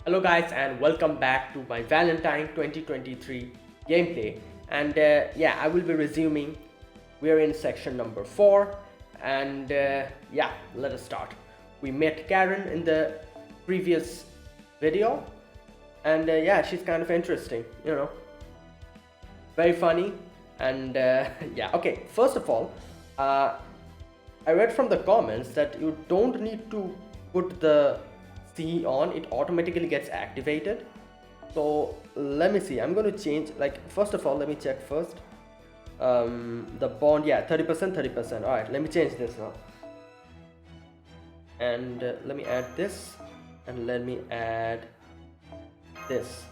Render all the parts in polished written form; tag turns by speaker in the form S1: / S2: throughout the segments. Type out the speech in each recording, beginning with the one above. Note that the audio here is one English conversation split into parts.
S1: Hello guys and welcome back to my Valentine 2023 gameplay. And yeah, I will be resuming. We're in section number 4 and yeah, let us start. We met Karen in the previous video and yeah, she's kind of interesting, very funny and yeah, okay, first of all, uh, I read from the comments that you don't need to put the C on, it automatically gets activated. So let me see, I'm going to change, like, first of all, let me check first. The bond, yeah, 30%, 30%. All right, let me change this now. And let me add this and let me add this.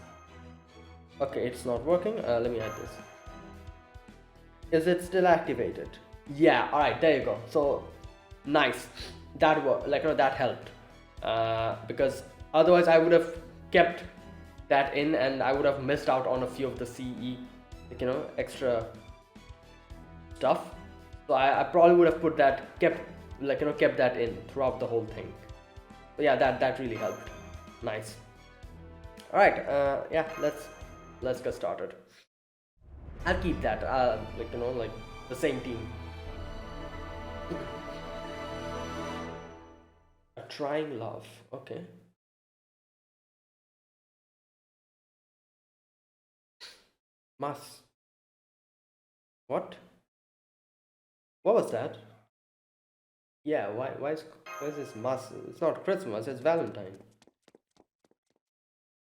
S1: Okay, it's not working. Let me add this. Is it still activated? Yeah, all right, there you go. So nice, that worked, like, that helped, because otherwise I would have kept that in and I would have missed out on a few of the CE, like, extra stuff. So I probably would have put that, kept that in throughout the whole thing. So yeah, that really helped. Nice. All right, yeah, let's get started. I'll keep that, like the same team. Trying love, okay. Must. What was that? Yeah, why is this must? It's not Christmas, it's Valentine.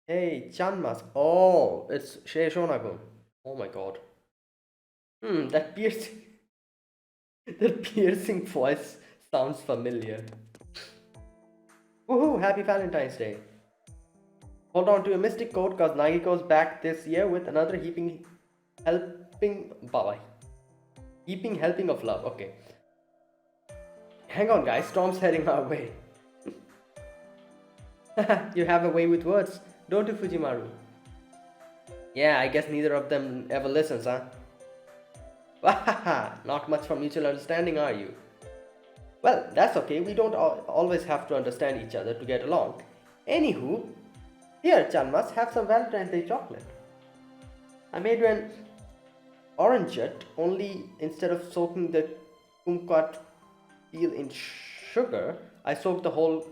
S1: Hey, Chan Mas. Oh, it's Shey Shonagon. Oh my god. That piercing that piercing voice sounds familiar. Woohoo, happy Valentine's Day. Hold on to your mystic code cause Nagiko's back this year with another helping of love. Okay. Hang on guys, Storm's heading our way. You have a way with words, don't you, Fujimaru? Yeah, I guess neither of them ever listens, huh? Wahaha, not much for mutual understanding, are you? Well, that's okay, we don't always have to understand each other to get along. Anywho, here, Chanmas, have some Valentine's Day chocolate. I made you an orangeette, only instead of soaking the kumquat peel in sugar, I soaked the whole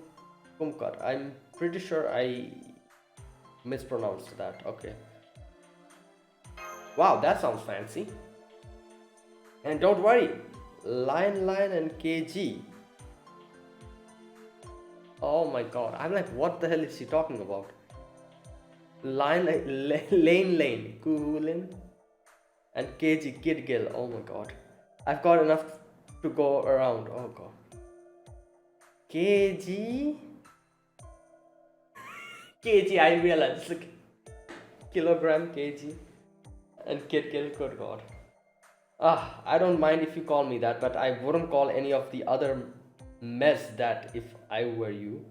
S1: kumquat. I'm pretty sure I mispronounced that. Okay. Wow, that sounds fancy. And don't worry, Lion and KG. Oh my god, I'm like, what the hell is she talking about? Lane, Coolin, and KG, Kid Gill. Oh my god, I've got enough to go around. Oh god. KG? KG, I realized, like, kilogram KG and Kid Gill, good god. I don't mind if you call me that, but I wouldn't call any of the other mess that if I were you.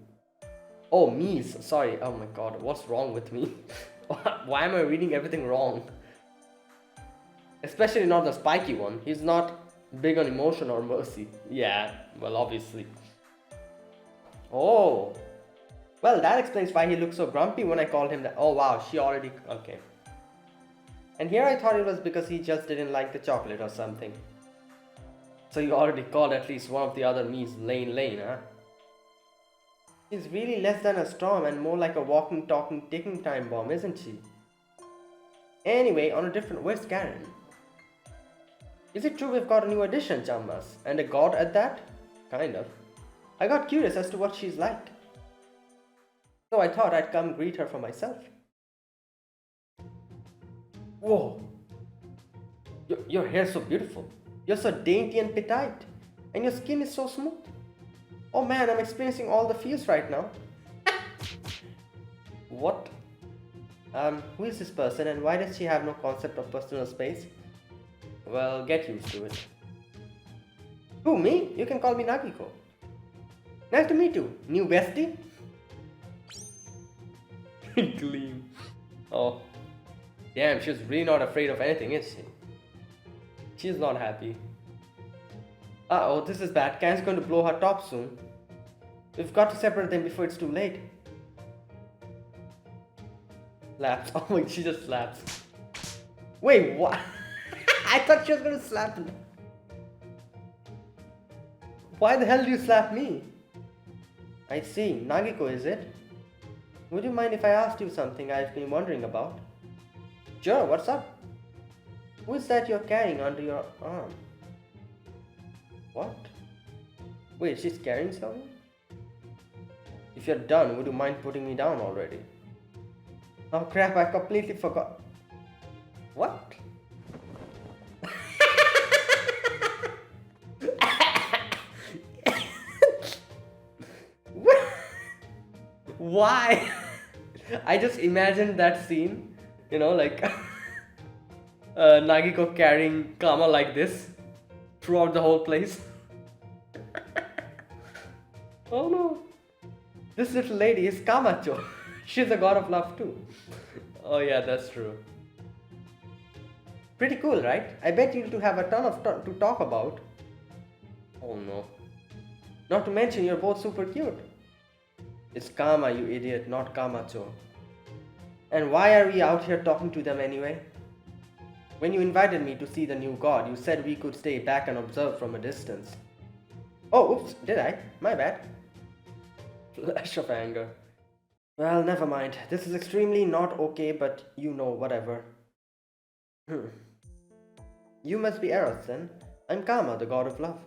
S1: Oh, me's, sorry. Oh my god, what's wrong with me? Why am I reading everything wrong? Especially not the spiky one. He's not big on emotion or mercy. Yeah, well, obviously. Oh, well, that explains why he looked so grumpy when I called him that. Oh wow, she already. Okay. And here I thought it was because he just didn't like the chocolate or something. So you already called at least one of the other me's Lane, huh? She's really less than a storm and more like a walking, talking, ticking time bomb, isn't she? Anyway, on a different, where's Karen? Is it true we've got a new addition, Chammas? And a god at that? Kind of. I got curious as to what she's like. So I thought I'd come greet her for myself. Whoa! Your hair's so beautiful. You're so dainty and petite. And your skin is so smooth. Oh man, I'm experiencing all the feels right now. What? Who is this person and why does she have no concept of personal space? Well, get used to it. Who, me? You can call me Nagiko. Nice to meet you, new bestie. Gleam. Oh. Damn, she's really not afraid of anything, is she? She's not happy. Uh-oh, this is bad. Kan's going to blow her top soon. We've got to separate them before it's too late. Slaps. Oh my, she just slaps. Wait, what? I thought she was gonna slap me. Why the hell do you slap me? I see. Nagiko, is it? Would you mind if I asked you something I've been wondering about? Sure, what's up? Who is that you're carrying under your arm? What? Wait, she's carrying someone? If you're done, would you mind putting me down already? Oh crap, I completely forgot. What? Why? I just imagined that scene, like Nagiko carrying Kama like this throughout the whole place. Oh no. This little lady is Kamacho. She's a god of love too. Oh yeah, that's true. Pretty cool, right? I bet you two have a ton to talk about. Oh no. Not to mention you're both super cute. It's Kama, you idiot, not Kamacho. And why are we out here talking to them anyway? When you invited me to see the new god, you said we could stay back and observe from a distance. Oh, oops, did I? My bad. Flash of anger. Well, never mind. This is extremely not okay, but whatever. You must be Eros then. I'm Kama, the god of love.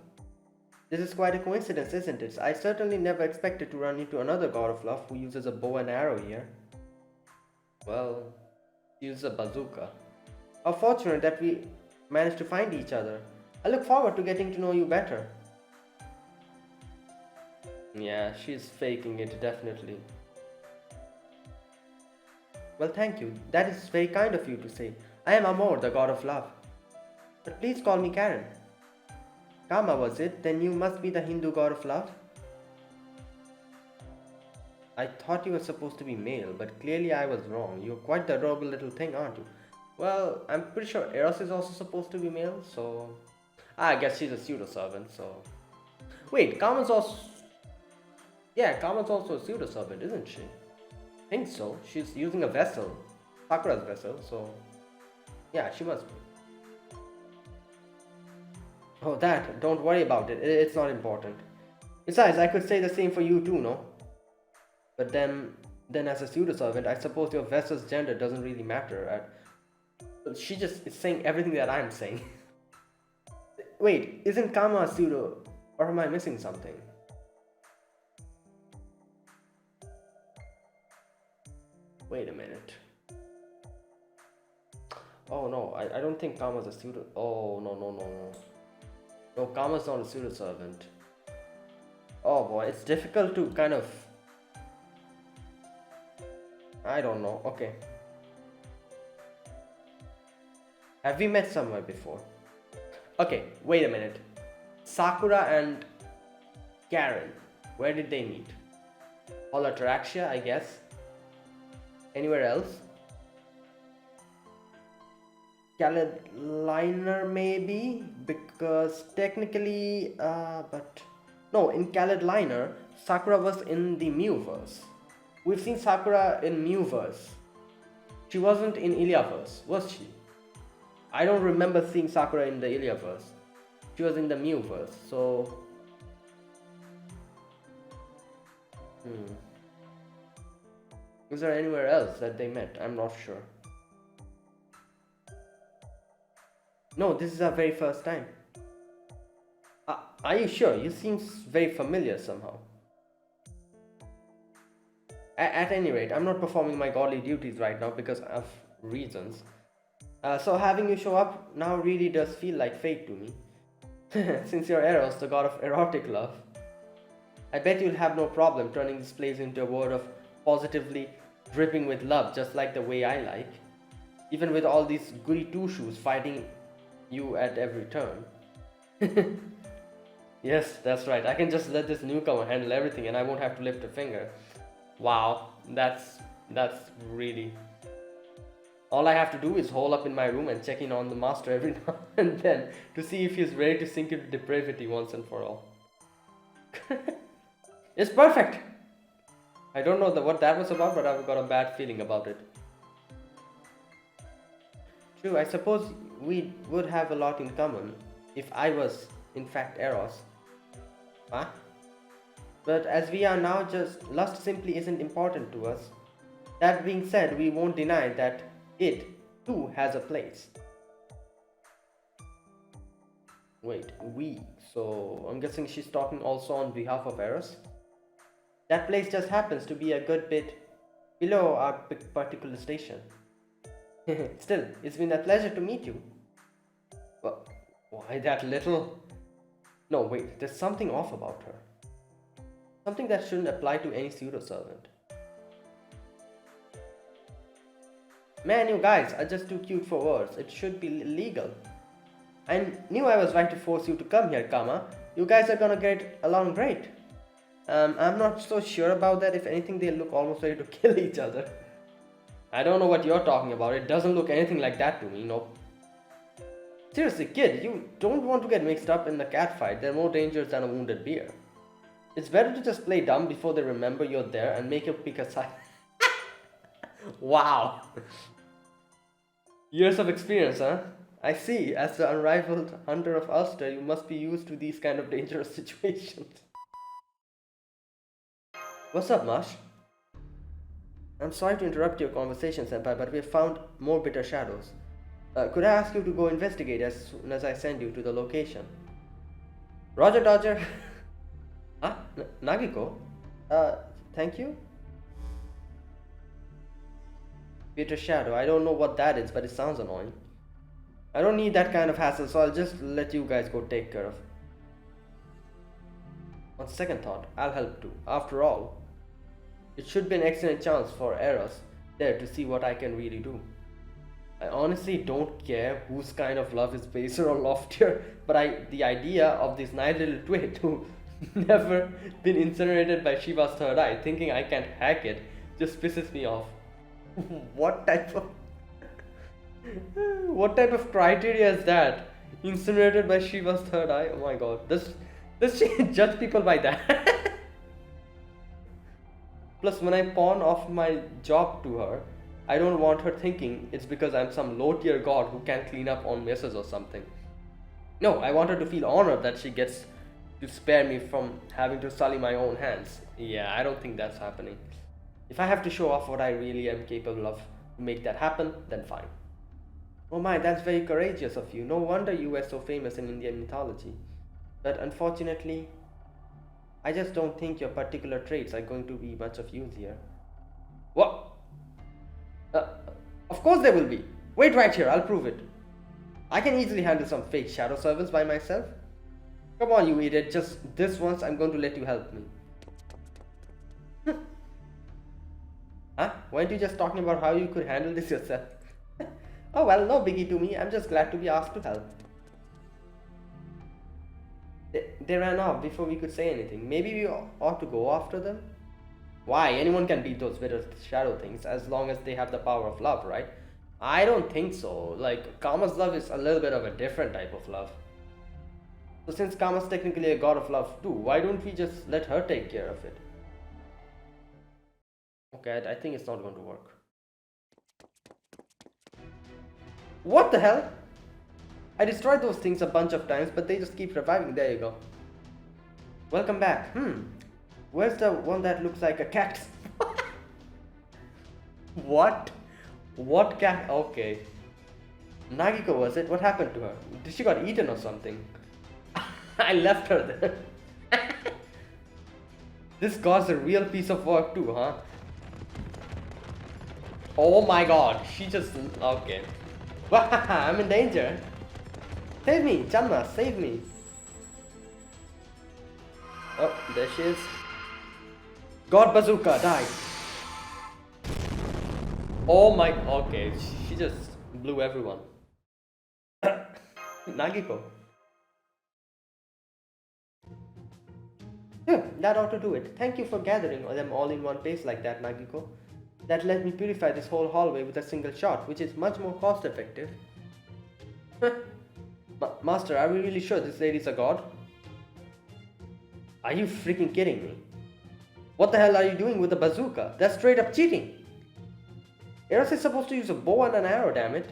S1: This is quite a coincidence, isn't it? I certainly never expected to run into another god of love who uses a bow and arrow here. Well, he uses a bazooka. How fortunate that we managed to find each other. I look forward to getting to know you better. Yeah, she's faking it, definitely. Well, thank you. That is very kind of you to say. I am Amor, the god of love. But please call me Karen. Kama, was it? Then you must be the Hindu god of love? I thought you were supposed to be male, but clearly I was wrong. You're quite the adorable little thing, aren't you? Well, I'm pretty sure Eros is also supposed to be male, so... I guess she's a pseudo-servant, so... Wait, Kama's also... Yeah, Kama's also a pseudo-servant, isn't she? I think so. She's using a vessel. Sakura's vessel, so... Yeah, she must be. Oh, that. Don't worry about it. It's not important. Besides, I could say the same for you too, no? But then as a pseudo-servant, I suppose your vessel's gender doesn't really matter. She just is saying everything that I'm saying. Wait, isn't Kama a pseudo? Or am I missing something? Wait a minute. Oh no, I don't think Kama's a pseudo. Oh no. No, Kama's not a pseudo-servant. Oh boy, it's difficult to kind of... I don't know. Okay. Have we met somewhere before? Okay, wait a minute. Sakura and Karen, where did they meet? Hall Ataraxia, I guess. Anywhere else? Khaled Liner maybe, because technically, but no, in Khaled Liner, Sakura was in the Mewverse. We've seen Sakura in Mewverse. She wasn't in Iliaverse, was she? I don't remember seeing Sakura in the Iliaverse. She was in the Mewverse, so... Is there anywhere else that they met? I'm not sure. No, this is our very first time. Are you sure? You seem very familiar somehow. At any rate, I'm not performing my godly duties right now because of reasons. So having you show up now really does feel like fate to me. Since you're Eros, the god of erotic love. I bet you'll have no problem turning this place into a world of positively dripping with love, just like the way I like. Even with all these goody two-shoes fighting you at every turn. Yes, that's right. I can just let this newcomer handle everything and I won't have to lift a finger. Wow, that's really... All I have to do is hole up in my room and check in on the master every now and then to see if he's ready to sink into depravity once and for all. It's perfect! I don't know what that was about, but I've got a bad feeling about it. True, I suppose we would have a lot in common if I was, in fact, Eros. Huh? But as we are now, just lust simply isn't important to us. That being said, we won't deny that it, too, has a place. Wait, we. So I'm guessing she's talking also on behalf of Eros? That place just happens to be a good bit below our particular station. Still, it's been a pleasure to meet you. Well, why that little? No, wait, there's something off about her. Something that shouldn't apply to any pseudo servant. Man, you guys are just too cute for words. It should be illegal. I knew I was right to force you to come here, Kama. You guys are gonna get along great. I'm not so sure about that. If anything, they look almost ready to kill each other. I don't know what you're talking about. It doesn't look anything like that to me, nope. Seriously, kid, you don't want to get mixed up in the cat fight. They're more dangerous than a wounded bear. It's better to just play dumb before they remember you're there and make you pick a side. Wow. Years of experience, huh? I see. As the unrivaled hunter of Ulster, you must be used to these kind of dangerous situations. What's up, Marsh? I'm sorry to interrupt your conversation, Senpai, but we've found more bitter shadows. Could I ask you to go investigate as soon as I send you to the location? Roger, Dodger. Huh? Nagiko? Thank you? Bitter shadow. I don't know what that is, but it sounds annoying. I don't need that kind of hassle, so I'll just let you guys go take care of it. On second thought, I'll help too. After all, it should be an excellent chance for Eros there to see what I can really do. I honestly don't care whose kind of love is baser or loftier, but the idea of this nice little twit who never been incinerated by Shiva's third eye, thinking I can't hack it, just pisses me off. What type of what type of criteria is that? Incinerated by Shiva's third eye? Oh my god. Does she judge people by that? Plus, when I pawn off my job to her, I don't want her thinking it's because I'm some low tier god who can't clean up on messes or something. No, I want her to feel honored that she gets to spare me from having to sully my own hands. Yeah, I don't think that's happening. If I have to show off what I really am capable of to make that happen, then fine. Oh my, that's very courageous of you. No wonder you were so famous in Indian mythology. But unfortunately, I just don't think your particular traits are going to be much of use here. What? Of course there will be. Wait right here, I'll prove it. I can easily handle some fake shadow servants by myself. Come on, you idiot. Just this once, I'm going to let you help me. Huh? Weren't you just talking about how you could handle this yourself? Oh well, no biggie to me. I'm just glad to be asked to help. They ran off before we could say anything. Maybe we ought to go after them? Why? Anyone can beat those bitter shadow things as long as they have the power of love, right? I don't think so. Like, Kama's love is a little bit of a different type of love. So since Kama's technically a god of love too, why don't we just let her take care of it? Okay, I think it's not going to work. What the hell? I destroyed those things a bunch of times, but they just keep reviving. There you go. Welcome back. Where's the one that looks like a cactus? What? What cat? Okay. Nagiko was it? What happened to her? Did she got eaten or something? I left her there. This god's a real piece of work too, huh? Oh my god, she just... Okay. I'm in danger. Save me, Chanma, save me. Oh, there she is. God Bazooka, die. Oh my... Okay, she just blew everyone. Nagiko. Yeah, that ought to do it. Thank you for gathering them all in one place like that, Nagiko. That let me purify this whole hallway with a single shot, which is much more cost effective. Master, are we really sure this lady's a god? Are you freaking kidding me? What the hell are you doing with a bazooka? That's straight up cheating. Eros is supposed to use a bow and an arrow, damn it.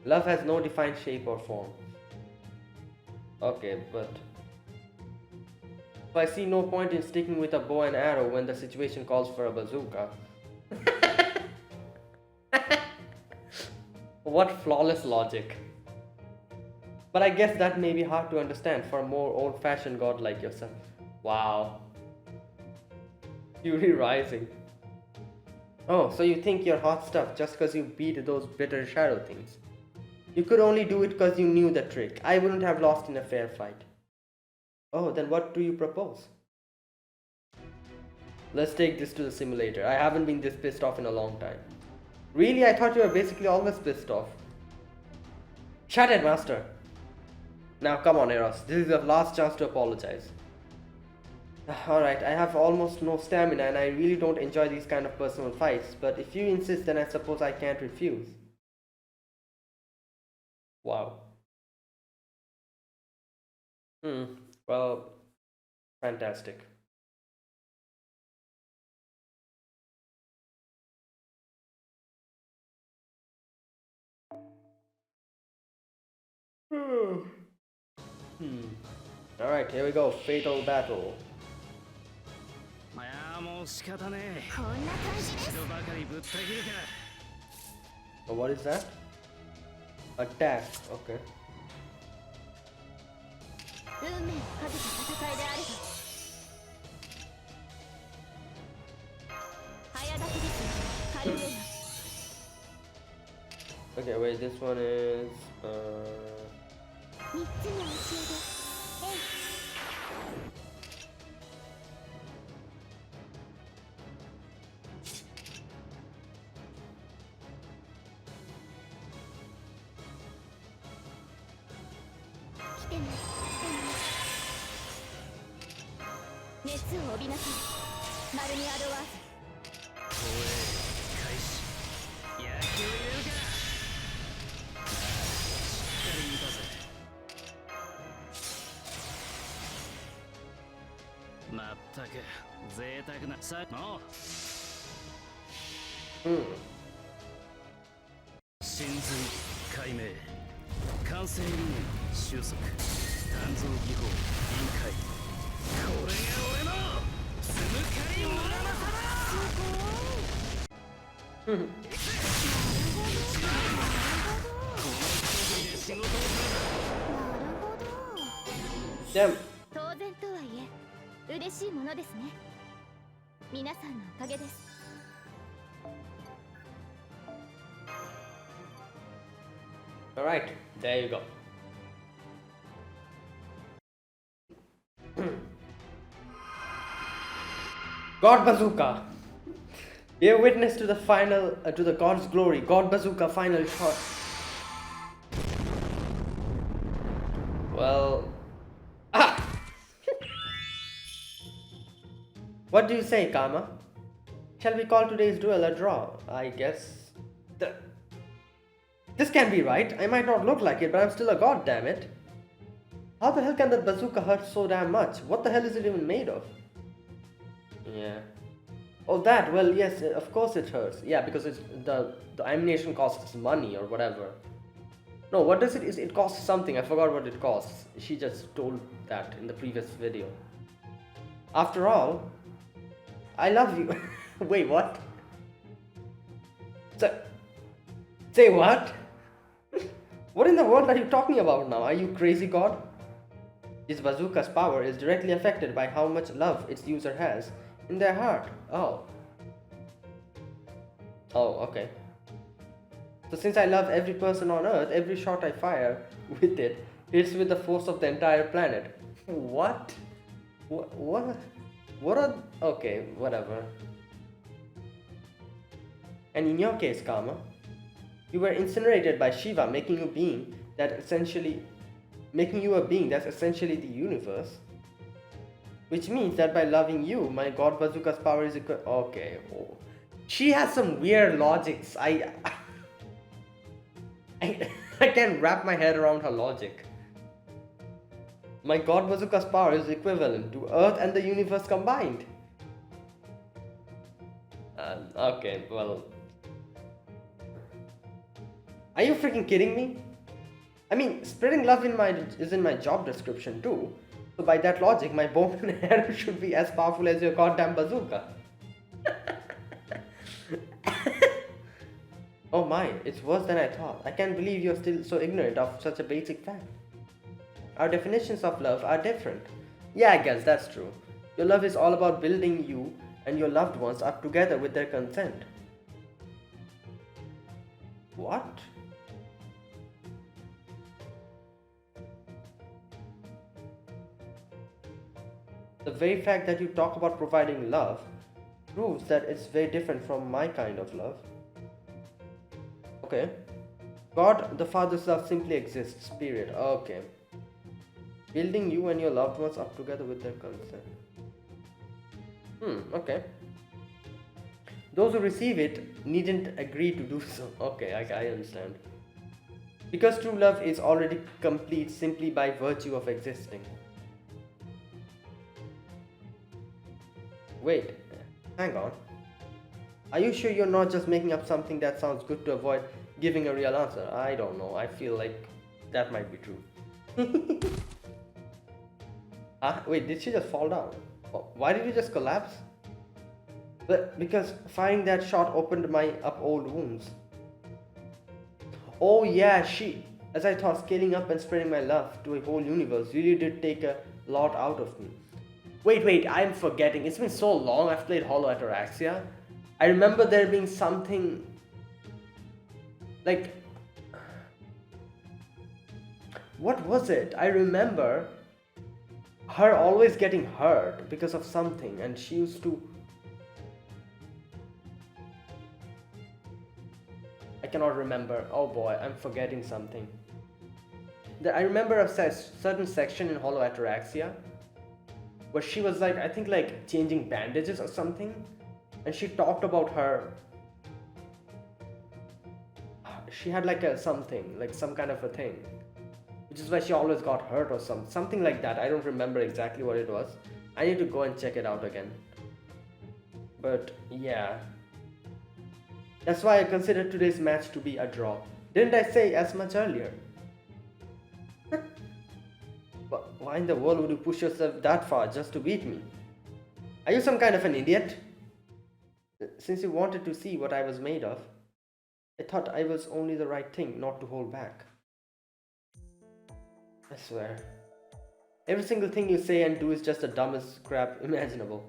S1: Love has no defined shape or form. Okay, but so I see no point in sticking with a bow and arrow when the situation calls for a bazooka. What flawless logic. But I guess that may be hard to understand for a more old-fashioned god like yourself. Wow. Fury rising. Oh, so you think you're hot stuff just because you beat those bitter shadow things. You could only do it because you knew the trick. I wouldn't have lost in a fair fight. Oh, then what do you propose? Let's take this to the simulator. I haven't been this pissed off in a long time. Really? I thought you were basically always pissed off. Shut it, master. Now come on, Eros. This is your last chance to apologize. Alright, I have almost no stamina and I really don't enjoy these kind of personal fights, but if you insist, then I suppose I can't refuse. Wow. Well, fantastic. Alright, here we go. Fatal battle. Oh, what is that? Attack. Okay. Okay, wait, this one is damn. Alright, there you go. God Bazooka! Bear witness to the final, to the God's glory. God Bazooka final shot. Well... Ah! What do you say, Kama? Shall we call today's duel a draw? I guess... This can't be right. I might not look like it, but I'm still a god, damn it. How the hell can that bazooka hurt so damn much? What the hell is it even made of? Yeah. Oh, that? Well, yes, of course it hurts. Yeah, because it's the ammunition costs money or whatever. No, what does it? It costs something. I forgot what it costs. She just told that in the previous video. After all, I love you. Wait, what? Say what? What in the world are you talking about now? Are you crazy, God? This bazooka's power is directly affected by how much love its user has in their heart. Oh. Oh, okay. So since I love every person on Earth, every shot I fire with it hits with the force of the entire planet. What? What? What are... Okay, whatever. And in your case, Kama, you were incinerated by Shiva, making you a being that's essentially the universe. Which means that by loving you, my God Bazooka's power is equal. Okay. Oh. She has some weird logics. I can't wrap my head around her logic. My God Bazooka's power is equivalent to Earth and the universe combined. Okay, well. Are you freaking kidding me? I mean, spreading love is in my job description too. So by that logic, my bow and arrow should be as powerful as your goddamn bazooka. Oh my, it's worse than I thought. I can't believe you're still so ignorant of such a basic fact. Our definitions of love are different. Yeah, I guess that's true. Your love is all about building you and your loved ones up together with their consent. What? The very fact that you talk about providing love proves that it's very different from my kind of love. Okay. God, the Father's love simply exists, period. Okay. Building you and your loved ones up together with their consent. Okay. Those who receive it needn't agree to do so. Okay, I understand. Because true love is already complete simply by virtue of existing. Wait, hang on. Are you sure you're not just making up something that sounds good to avoid giving a real answer? I don't know. I feel like that might be true. Wait, did she just fall down? Why did you just collapse? Because firing that shot opened my up old wounds. Oh yeah, as I thought, scaling up and spreading my love to a whole universe really did take a lot out of me. Wait, I'm forgetting. It's been so long I've played Hollow Ataraxia. I remember there being something like... What was it? I remember her always getting hurt because of something, and she used to... I cannot remember. Oh boy, I'm forgetting something. I remember a certain section in Hollow Ataraxia where she was like, I think like changing bandages or something, and she talked about her... She had like a something, like some kind of a thing, which is why she always got hurt or something like that. I don't remember exactly what it was. I need to go and check it out again. But yeah, that's why I consider today's match to be a draw. Didn't I say as much earlier? Why in the world would you push yourself that far just to beat me? Are you some kind of an idiot? Since you wanted to see what I was made of, I thought I was only the right thing not to hold back. I swear. Every single thing you say and do is just the dumbest crap imaginable.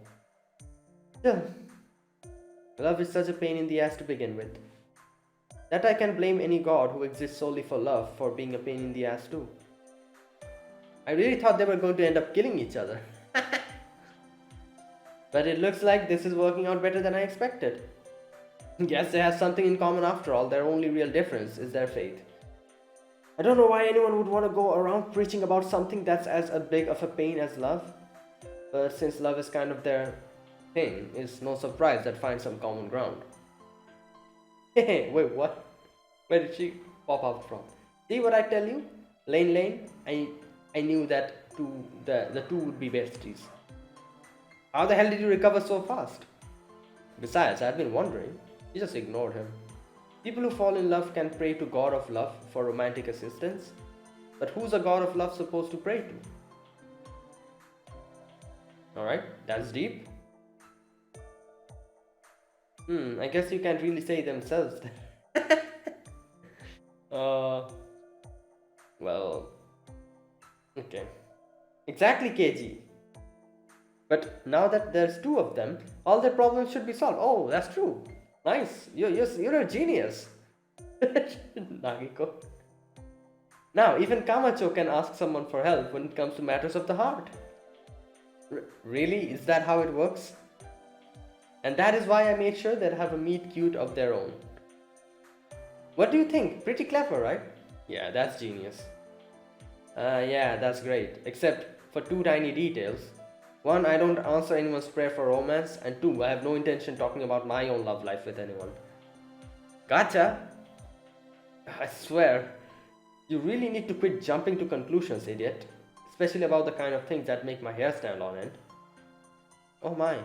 S1: Still, love is such a pain in the ass to begin with. That I can blame any god who exists solely for love for being a pain in the ass too. I really thought they were going to end up killing each other. But it looks like this is working out better than I expected. Guess they have something in common after all. Their only real difference is their faith. I don't know why anyone would want to go around preaching about something that's as big of a pain as love. But since love is kind of their thing, it's no surprise that find some common ground. Hey, wait, what? Where did she pop out from? See what I tell you? Lane, I knew that the two would be besties. How the hell did you recover so fast? Besides, I've been wondering. You just ignored him. People who fall in love can pray to God of love for romantic assistance. But who's a God of love supposed to pray to? Alright, that's deep. I guess you can't really say themselves. Well, okay. Exactly, KG. But now that there's two of them, all their problems should be solved. Oh, that's true. Nice. You're a genius. Nagiko. Now, even Camacho can ask someone for help when it comes to matters of the heart. Really? Is that how it works? And that is why I made sure they have a meet cute of their own. What do you think? Pretty clever, right? Yeah, that's genius. Yeah, that's great. Except for two tiny details. One, I don't answer anyone's prayer for romance. And two, I have no intention talking about my own love life with anyone. Gotcha! I swear, you really need to quit jumping to conclusions, idiot. Especially about the kind of things that make my hair stand on end. Oh my.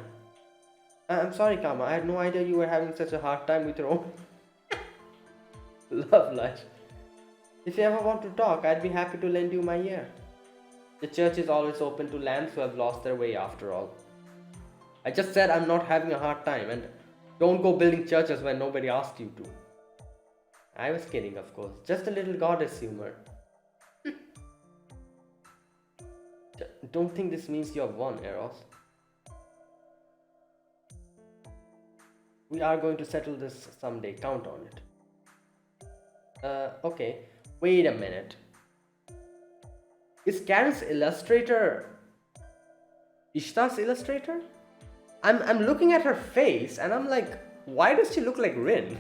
S1: I'm sorry, Kama. I had no idea you were having such a hard time with your own... Love life. If you ever want to talk, I'd be happy to lend you my ear. The church is always open to lambs who have lost their way after all. I just said I'm not having a hard time, and don't go building churches when nobody asked you to. I was kidding, of course. Just a little goddess humor. Don't think this means you have won, Eros. We are going to settle this someday. Count on it. Okay. Wait a minute. Is Karen's illustrator Ishtar's illustrator? I'm looking at her face and I'm like, why does she look like Rin?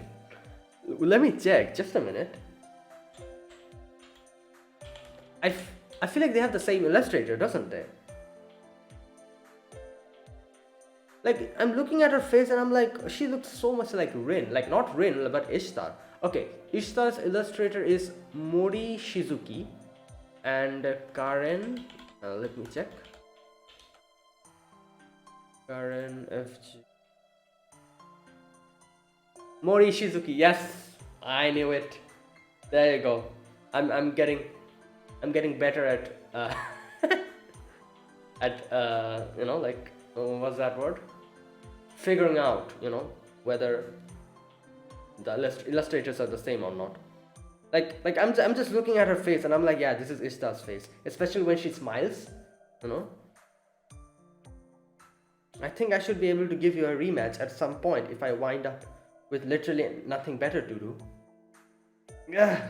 S1: Let me check. Just a minute. I feel like they have the same illustrator, doesn't they? Like, I'm looking at her face and I'm like, she looks so much like Rin. Like, not Rin, but Ishtar. Okay, Ishtar's illustrator is Mori Shizuki. And Karen, let me check. Karen FG. Mori Shizuki, yes, I knew it. There you go. I'm getting better at you know, like, what's that word? Figuring out, you know, whether the illustrators are the same or not. Like I'm just looking at her face and I'm like, yeah, this is Ishtar's face, especially when she smiles, you know. I think I should be able to give you a rematch at some point if I wind up with literally nothing better to do. Ugh.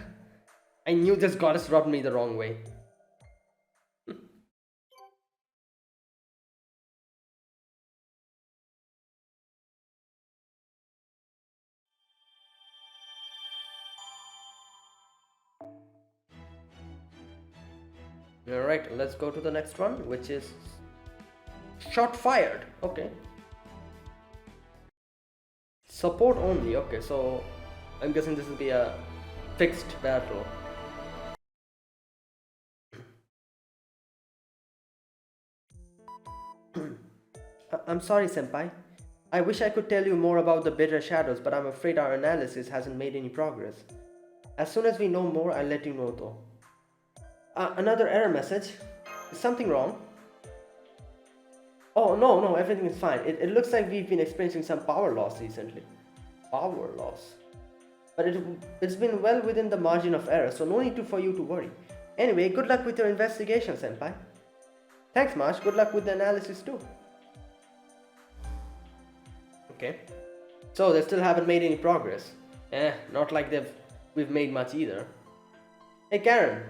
S1: I knew this goddess rubbed me the wrong way. Alright, let's go to the next one, which is shot fired. Okay. Support only. Okay, so I'm guessing this will be a fixed battle. I'm sorry, Senpai. I wish I could tell you more about the bitter shadows, but I'm afraid our analysis hasn't made any progress. As soon as we know more, I'll let you know though. Another error message. Is something wrong? Oh, no, everything is fine. It looks like we've been experiencing some power loss recently. Power loss? But it's been well within the margin of error, so no need for you to worry. Anyway, good luck with your investigation, Senpai. Thanks, Marsh. Good luck with the analysis too. Okay. So they still haven't made any progress. Not like we've made much either. Hey, Karen.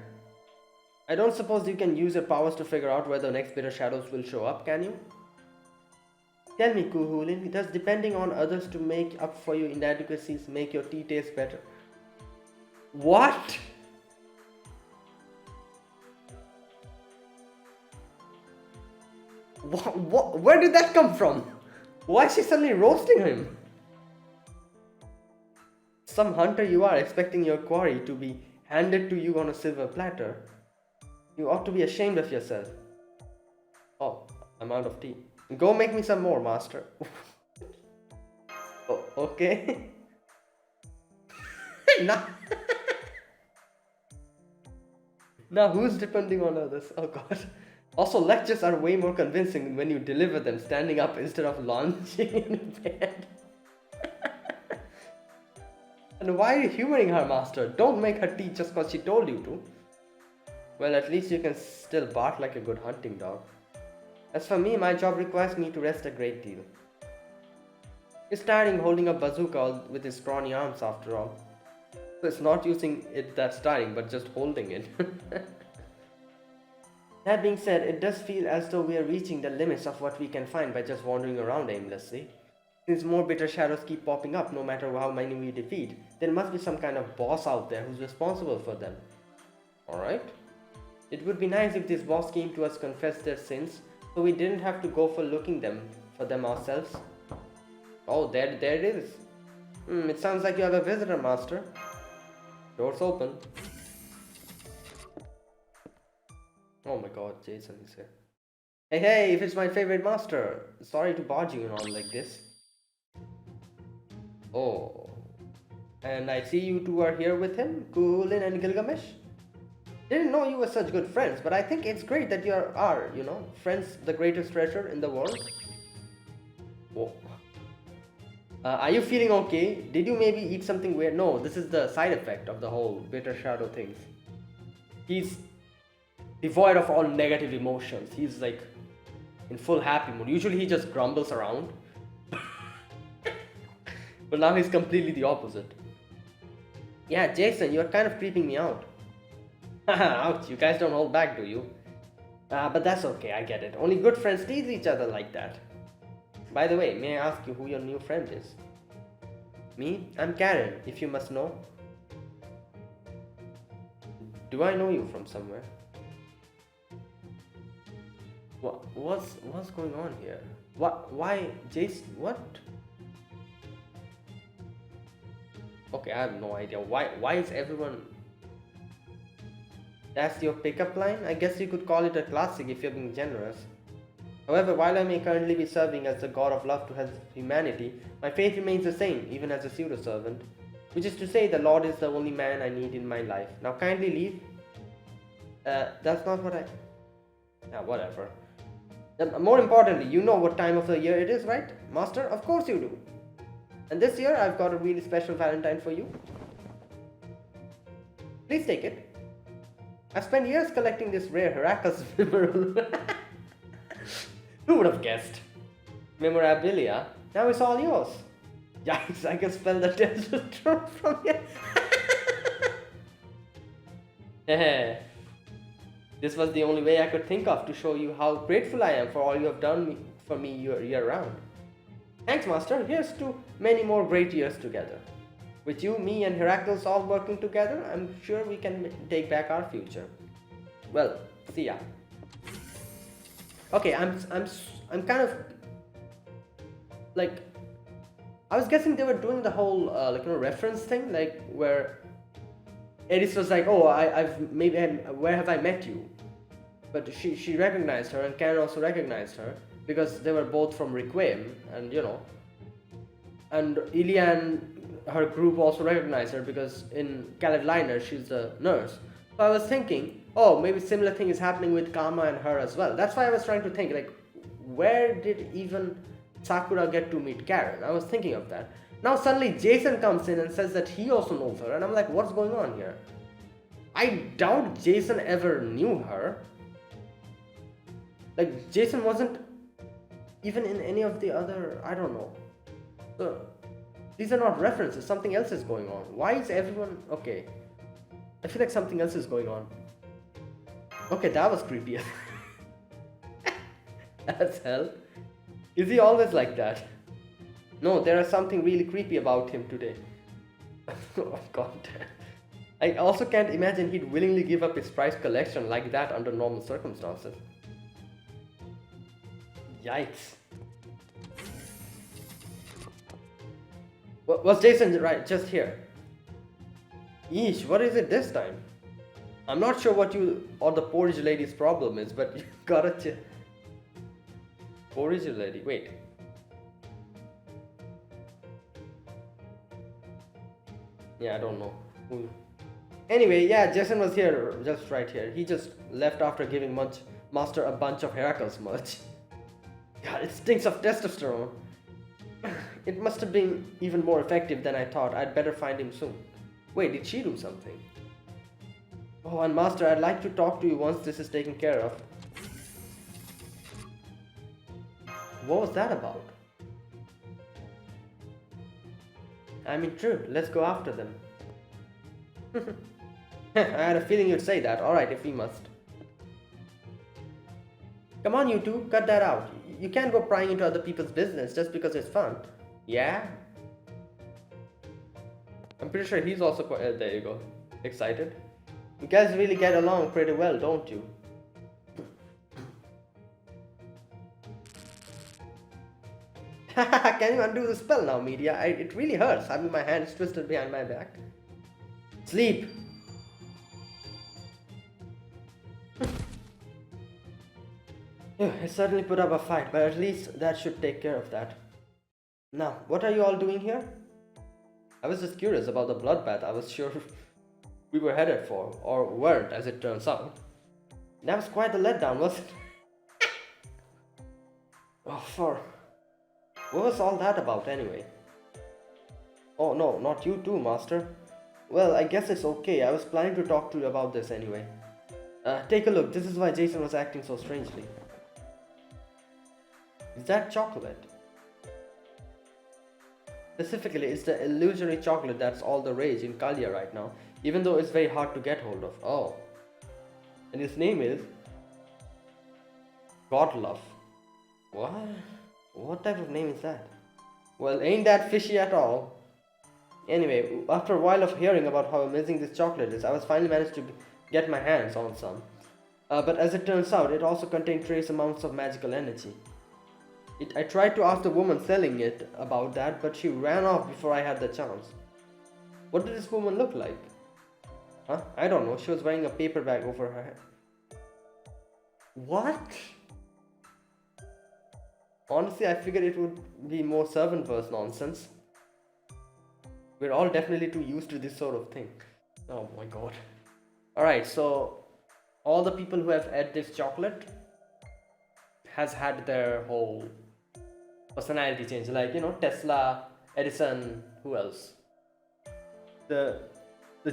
S1: I don't suppose you can use your powers to figure out where the next bitter shadows will show up, can you? Tell me, Kuhulin, does depending on others to make up for your inadequacies make your tea taste better? What? What? Where did that come from? Why is she suddenly roasting him? Some hunter you are, expecting your quarry to be handed to you on a silver platter. You ought to be ashamed of yourself. Oh, I'm out of tea. Go make me some more, master. Oh, okay. Now who's depending on others? Oh god. Also, lectures are way more convincing when you deliver them standing up instead of lounging in bed. And why are you humoring her, master? Don't make her tea just because she told you to. Well, at least you can still bark like a good hunting dog. As for me, my job requires me to rest a great deal. It's tiring holding a bazooka with his scrawny arms after all. So it's not using it that's tiring, but just holding it. That being said, it does feel as though we are reaching the limits of what we can find by just wandering around aimlessly. Since more bitter shadows keep popping up no matter how many we defeat, there must be some kind of boss out there who's responsible for them. Alright? It would be nice if this boss came to us confess their sins, so we didn't have to go for looking for them ourselves. Oh, there it is. It sounds like you have a visitor, master. Doors open. Oh my god, Jason is here. Hey, if it's my favorite master. Sorry to barge you on like this. Oh. And I see you two are here with him, Kulin and Gilgamesh. Didn't know you were such good friends, but I think it's great that you are, friends, the greatest treasure in the world. Whoa. Are you feeling okay? Did you maybe eat something weird? No, this is the side effect of the whole bitter shadow things. He's devoid of all negative emotions. He's like in full happy mood. Usually he just grumbles around. But now he's completely the opposite. Yeah, Jason, you're kind of creeping me out. Ouch, you guys don't hold back, do you? But that's okay, I get it. Only good friends tease each other like that. By the way, may I ask you who your new friend is? Me? I'm Karen, if you must know. Do I know you from somewhere? What's going on here? Why, Jason, what? Okay, I have no idea. Why is everyone... That's your pickup line? I guess you could call it a classic if you're being generous. However, while I may currently be serving as the god of love to help humanity, my faith remains the same, even as a pseudo-servant. Which is to say, the Lord is the only man I need in my life. Now kindly leave. That's not what I... whatever. More importantly, you know what time of the year it is, right? Master, of course you do. And this year, I've got a really special Valentine for you. Please take it. I've spent years collecting this rare Heracles memorable. Who would have guessed? Memorabilia. Now it's all yours. Yikes, I can spell the desert from here. This was the only way I could think of to show you how grateful I am for all you have done for me year round. Thanks, Master. Here's to many more great years together. With you, me, and Heracles all working together, I'm sure we can take back our future. Well, see ya. Okay, I'm kind of like, I was guessing they were doing the whole reference thing, like where Eris was like, oh, where have I met you? But she recognized her, and Karen also recognized her because they were both from Requiem, and and Ilya and her group also recognized her because in Khaled Liner she's a nurse. So I was thinking, oh, maybe similar thing is happening with Kama and her as well. That's why I was trying to think, like, where did even Sakura get to meet Karen? I was thinking of that. Now suddenly Jason comes in and says that he also knows her, and I'm like, what's going on here? I doubt Jason ever knew her. Like, Jason wasn't even in any of the other, I don't know. So, these are not references, something else is going on. Why is everyone... Okay. I feel like something else is going on. Okay, that was creepy. As hell. Is he always like that? No, there is something really creepy about him today. Oh god. I also can't imagine he'd willingly give up his prized collection like that under normal circumstances. Yikes. Was Jason right just here? Yeesh, what is it this time? I'm not sure what you or the porridge lady's problem is, but you gotta porridge lady, wait. Yeah, I don't know. Anyway, yeah, Jason was here, just right here. He just left after giving Master a bunch of Heracles merch. God, it stinks of testosterone. It must have been even more effective than I thought. I'd better find him soon. Wait, did she do something? Oh, and Master, I'd like to talk to you once this is taken care of. What was that about? I'm intrigued. Let's go after them. I had a feeling you'd say that. Alright, if we must. Come on, you two, cut that out. You can't go prying into other people's business just because it's fun. Yeah? I'm pretty sure he's also quite... there you go. Excited? You guys really get along pretty well, don't you? Can you undo the spell now, Media? It really hurts having my hands twisted behind my back. Sleep! I certainly put up a fight, but at least that should take care of that. Now, what are you all doing here? I was just curious about the bloodbath I was sure we were headed for, or weren't as it turns out. That was quite a letdown, wasn't it? Oh, for. What was all that about anyway? Oh no, not you too, Master. Well, I guess it's okay. I was planning to talk to you about this anyway. Take a look. This is why Jason was acting so strangely. Is that chocolate? Specifically, it's the illusory chocolate that's all the rage in Kalia right now, even though it's very hard to get hold of. Oh. And his name is Godlove. What? What type of name is that? Well, ain't that fishy at all? Anyway, after a while of hearing about how amazing this chocolate is, I was finally managed to get my hands on some. But as it turns out, it also contained trace amounts of magical energy. I tried to ask the woman selling it about that, but she ran off before I had the chance. What did this woman look like? Huh? I don't know. She was wearing a paper bag over her head. What? Honestly, I figured it would be more servant-verse nonsense. We're all definitely too used to this sort of thing. Oh my god. Alright, so all the people who have ate this chocolate has had their whole personality change. Like, you know, Tesla, Edison, who else? The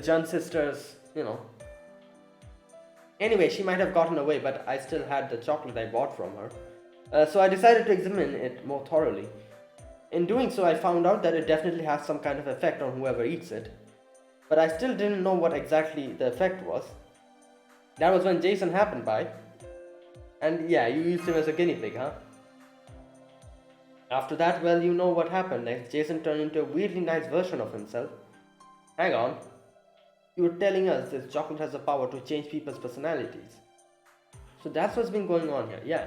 S1: Jun sisters, you know. Anyway, she might have gotten away, but I still had the chocolate I bought from her. So I decided to examine it more thoroughly. In doing so, I found out that it definitely has some kind of effect on whoever eats it. But I still didn't know what exactly the effect was. That was when Jason happened by. And yeah, you used him as a guinea pig, huh? After that, well, you know what happened next. Jason turned into a weirdly nice version of himself. Hang on. You were telling us this chocolate has the power to change people's personalities. So that's what's been going on here, yeah.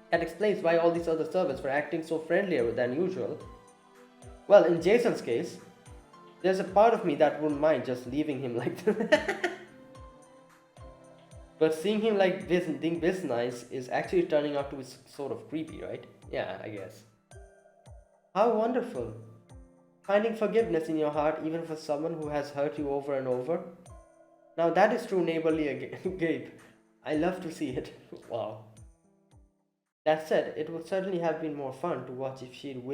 S1: That explains why all these other servants were acting so friendlier than usual. Well, in Jason's case, there's a part of me that wouldn't mind just leaving him like that. But seeing him like this and being this nice is actually turning out to be sort of creepy, right? Yeah, I guess. How wonderful. Finding forgiveness in your heart even for someone who has hurt you over and over. Now that is true neighborly Gabe. I love to see it. Wow. That said, it would certainly have been more fun to watch if she'd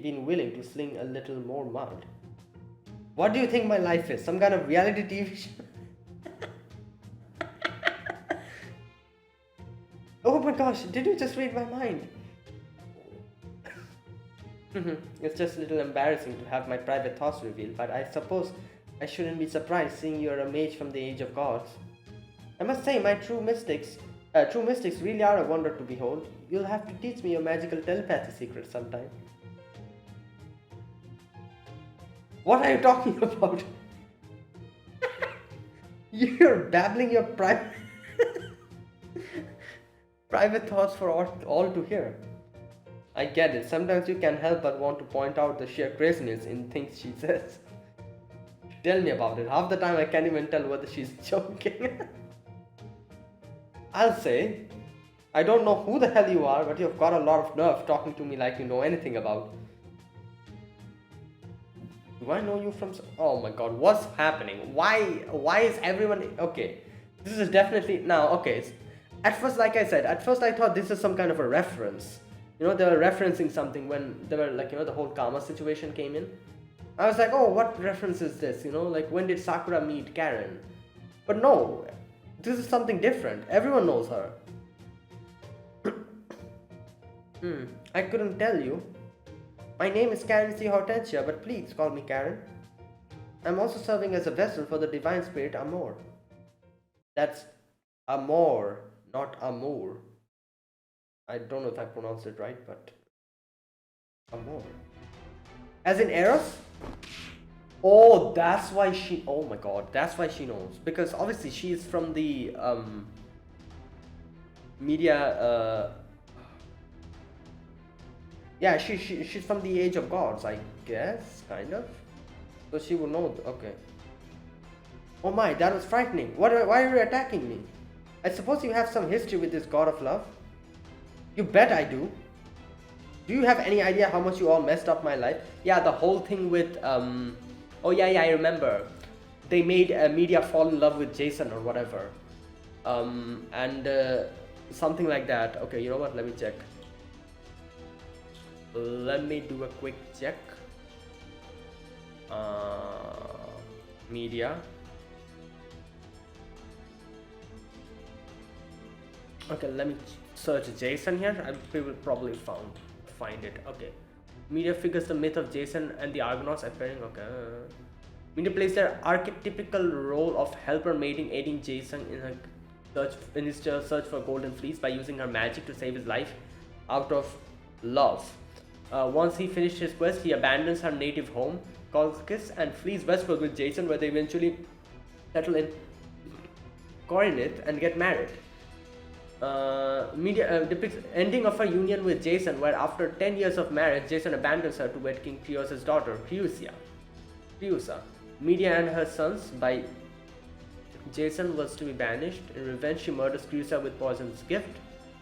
S1: been willing to sling a little more mud. What do you think my life is? Some kind of reality TV show? Oh my gosh, did you just read my mind? It's just a little embarrassing to have my private thoughts revealed, but I suppose I shouldn't be surprised seeing you're a mage from the Age of Gods. I must say, my true mystics really are a wonder to behold. You'll have to teach me your magical telepathy secret sometime. What are you talking about? You're babbling your private thoughts for all to hear. I get it. Sometimes you can't help but want to point out the sheer craziness in things she says. Tell me about it. Half the time I can't even tell whether she's joking. I'll say, I don't know who the hell you are, but you've got a lot of nerve talking to me like you know anything about. Do I know you from... Oh my god, what's happening? Why is everyone... Okay, this is definitely... Now, okay, at first, like I said, at first I thought this is some kind of a reference. You know, they were referencing something when they were like, you know, the whole Kama situation came in. I was like, oh, what reference is this? You know, like when did Sakura meet Karen? But no, this is something different. Everyone knows her. I couldn't tell you. My name is Karen C. Hortensia, but please call me Karen. I'm also serving as a vessel for the divine spirit Amor. That's Amor, not Amour. I don't know if I pronounced it right, but Amor. As in Eros? Oh, that's why she... Oh my god, that's why she knows. Because obviously she is from the media... Yeah, she's from the Age of Gods, I guess, kind of. So she would know... Okay. Oh my, that was frightening. Why are you attacking me? I suppose you have some history with this god of love? You bet I do. Do you have any idea how much you all messed up my life? Yeah, the whole thing with oh yeah, I remember. They made media fall in love with Jason or whatever, and something like that. Okay, you know what? Let me check. Let me do a quick check. Media. Okay, let me search Jason here. We will probably find it. Okay, media figures the myth of Jason and the Argonauts appearing. Okay, media plays their archetypical role of helper mating, aiding Jason in his search for Golden Fleece by using her magic to save his life out of love. Once he finished his quest, he abandons her native home, Colchis, and flees westward with Jason, where they eventually settle in Corinth and get married. Media depicts ending of her union with Jason, where after 10 years of marriage, Jason abandons her to wed King Creosa's daughter, Creusa. Media and her sons by Jason was to be banished. In revenge, she murders Creusa with poison's gift,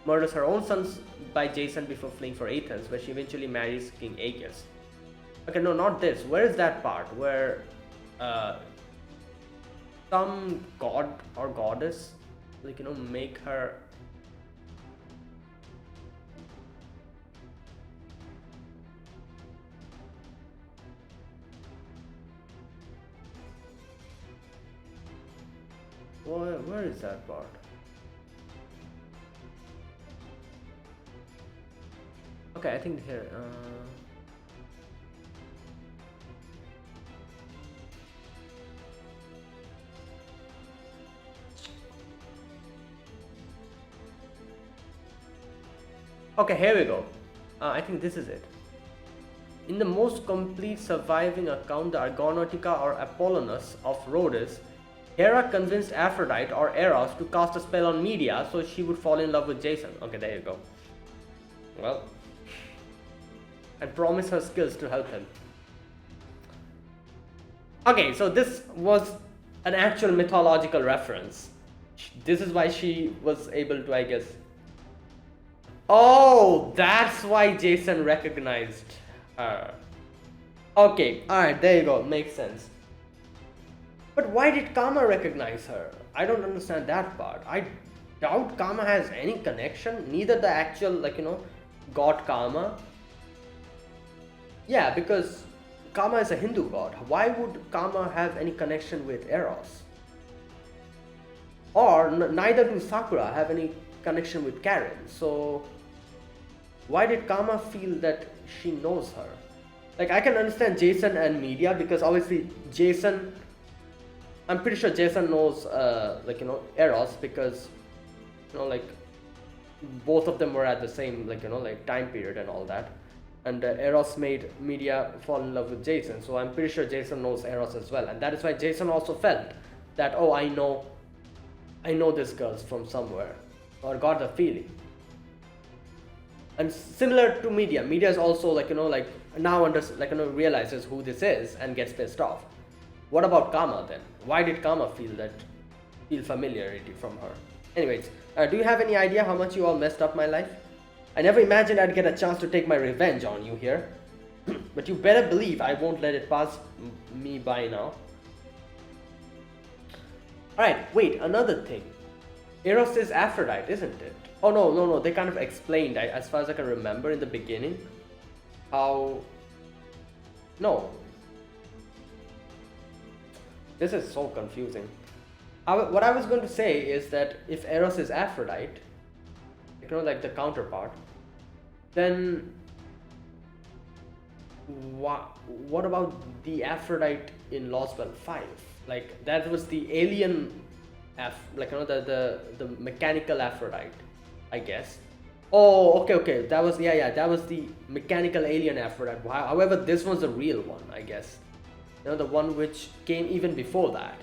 S1: murders her own sons by Jason before fleeing for Athens, where she eventually marries King Aegeus. Okay, no, not this. Where is that part where some god or goddess, like, make her... Where is that part? Okay, I think here. Okay, here we go. I think this is it. In the most complete surviving account, the Argonautica or Apollonius of Rhodes, Hera convinced Aphrodite or Eros to cast a spell on Medea so she would fall in love with Jason. Okay, there you go. Well, and promise her skills to help him. Okay, so this was an actual mythological reference. This is why she was able to, I guess... Oh, that's why Jason recognized her. Okay, alright, there you go, makes sense. But why did Kama recognize her? I don't understand that part. I doubt Kama has any connection, neither the actual, god Kama. Yeah, because Kama is a Hindu god. Why would Kama have any connection with Eros? Or neither do Sakura have any connection with Karen. So why did Kama feel that she knows her? Like, I can understand Jason and Medea, because obviously Jason... I'm pretty sure Jason knows, Eros, because, both of them were at the same, time period and all that. And Eros made Medea fall in love with Jason, so I'm pretty sure Jason knows Eros as well. And that is why Jason also felt that, oh, I know this girl from somewhere, or got the feeling. And similar to Medea is also, now realizes who this is and gets pissed off. What about Kama then? Why did Kama feel familiarity from her? Anyways, do you have any idea how much you all messed up my life? I never imagined I'd get a chance to take my revenge on you here. But you better believe I won't let it pass me by now. Alright, wait, another thing. Eros is Aphrodite, isn't it? Oh no, they kind of explained, as far as I can remember in the beginning, how... No. This is so confusing. What I was going to say is that if Eros is Aphrodite, the counterpart, then what about the Aphrodite in Lost World 5? Like, that was the alien, the mechanical Aphrodite, I guess. Oh, okay. That was that was the mechanical alien Aphrodite. However, this was the real one, I guess. The one which came even before that.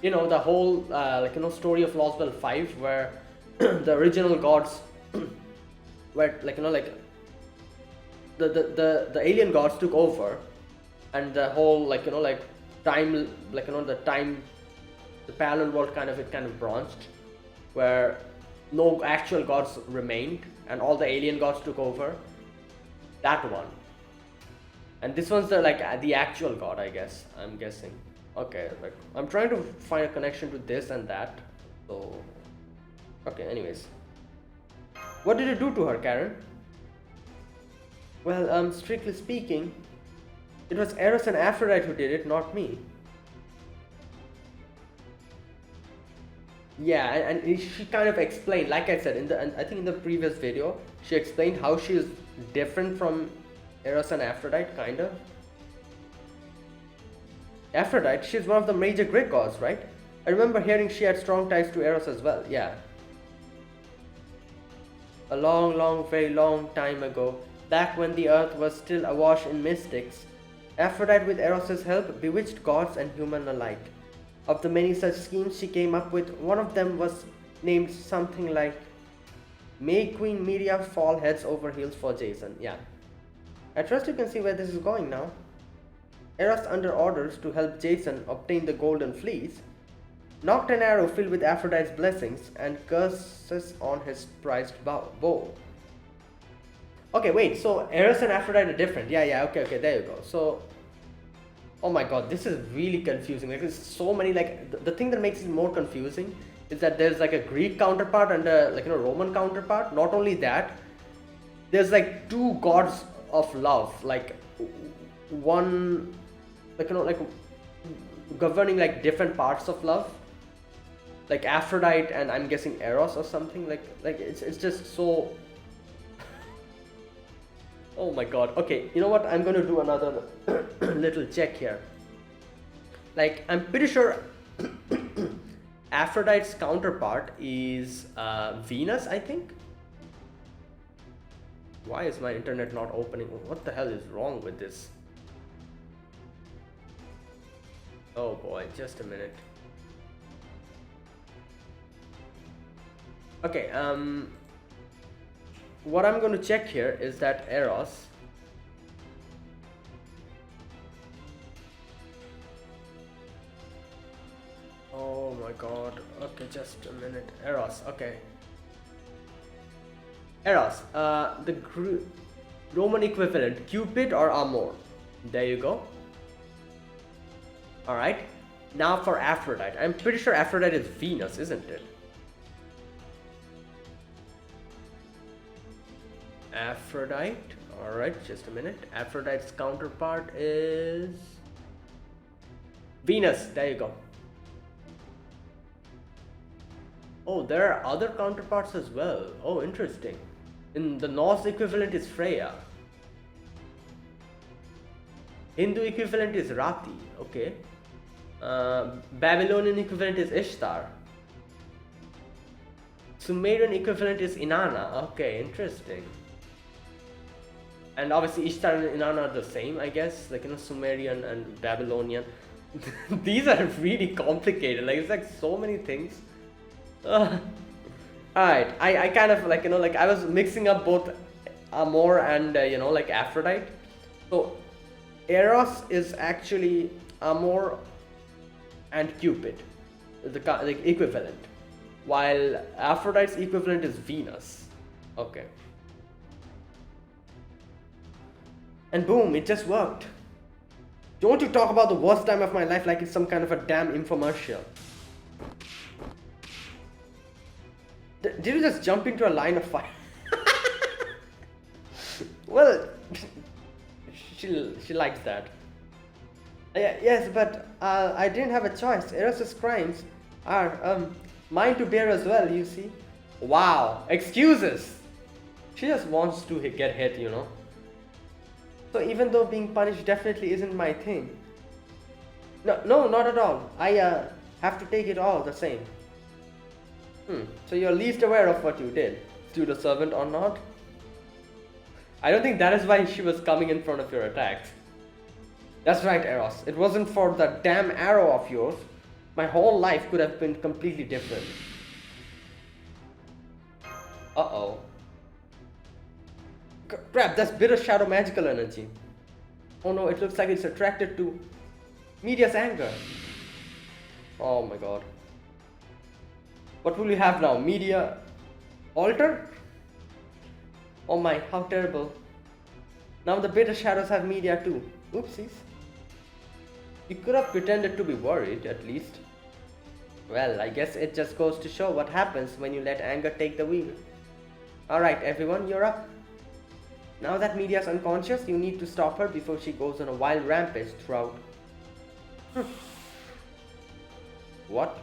S1: The whole story of Lost World 5, where the original gods were the alien gods took over, and the whole time the parallel world kind of branched, where no actual gods remained and all the alien gods took over, That one. And this one's the like the actual god, I guess. I'm guessing. Okay, like I'm trying to find a connection to this and that. So okay, anyways. What did you do to her, Karen? Well, strictly speaking, it was Eros and Aphrodite who did it, not me. Yeah, and she kind of explained, like I said, I think in the previous video, she explained how she is different from Eros and Aphrodite, kind of. Aphrodite, she's one of the major Greek gods, right? I remember hearing she had strong ties to Eros as well, yeah. A long, very long time ago, back when the earth was still awash in mystics, Aphrodite with Eros' help bewitched gods and human alike. Of the many such schemes she came up with, one of them was named something like May Queen Medea fall heads over heels for Jason. Yeah. I trust you can see where this is going now. Eros, under orders to help Jason obtain the Golden Fleece, knocked an arrow filled with Aphrodite's blessings and curses on his prized bow. Okay, wait, so Eros and Aphrodite are different. Yeah, okay, there you go. So, oh my god, this is really confusing. Like, there's so many, like, the thing that makes it more confusing is that there's like a Greek counterpart and a, like, Roman counterpart. Not only that, there's like two gods of love, like one, like, like governing like different parts of love, like Aphrodite and I'm guessing Eros or something. Like it's just so. Oh my god. Okay, you know what? I'm gonna do another little check here. Like, I'm pretty sure Aphrodite's counterpart is Venus, I think. Why is my internet not opening? What the hell is wrong with this? Oh boy, just a minute. Okay, what I'm going to check here is that Eros oh my god, okay, just a minute. Eros, okay. Eros, the Roman equivalent, Cupid or Amor. There you go. Alright, now for Aphrodite. I'm pretty sure Aphrodite is Venus, isn't it? Aphrodite, alright, just a minute. Aphrodite's counterpart is Venus, there you go. Oh, there are other counterparts as well. Oh, interesting. In the Norse equivalent is Freya. Hindu equivalent is Rati, okay. Babylonian equivalent is Ishtar. Sumerian equivalent is Inanna, okay, interesting. And obviously Ishtar and Inanna are the same, I guess, like, Sumerian and Babylonian. These are really complicated, like, it's like so many things. Alright, I kind of like, like I was mixing up both Amor and, like Aphrodite. So, Eros is actually Amor and Cupid, the equivalent. While Aphrodite's equivalent is Venus. Okay. And boom, it just worked. Don't you talk about the worst time of my life like it's some kind of a damn infomercial. Did you just jump into a line of fire? Well, she likes that. Yes, but I didn't have a choice. Eros' crimes are mine to bear as well, you see. Wow, excuses. She just wants to get hit, So even though being punished definitely isn't my thing. No, not at all. I have to take it all the same. So you're least aware of what you did, to the servant or not? I don't think that is why she was coming in front of your attacks. That's right, Eros. It wasn't for the damn arrow of yours. My whole life could have been completely different. Uh-oh. Crap, that's bitter shadow magical energy. Oh no, it looks like it's attracted to Medea's anger. Oh my god. What will you have now? Medea altar? Oh my, how terrible. Now the bitter shadows have media too. Oopsies. You could have pretended to be worried, at least. Well, I guess it just goes to show what happens when you let anger take the wheel. Alright, everyone, you're up. Now that Media's unconscious, you need to stop her before she goes on a wild rampage throughout. What?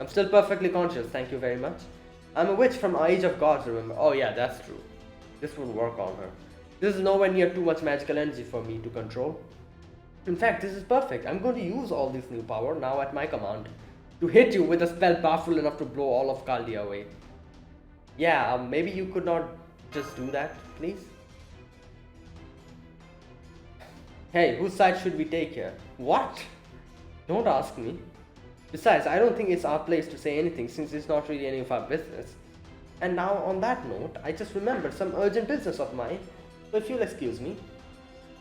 S1: I'm still perfectly conscious, thank you very much. I'm a witch from Age of Gods, remember? Oh yeah, that's true. This would work on her. This is nowhere near too much magical energy for me to control. In fact, this is perfect. I'm going to use all this new power now at my command to hit you with a spell powerful enough to blow all of Caldia away. Yeah, maybe you could not just do that, please? Hey, whose side should we take here? What? Don't ask me. Besides, I don't think it's our place to say anything since it's not really any of our business. And now, on that note, I just remembered some urgent business of mine, so if you'll excuse me.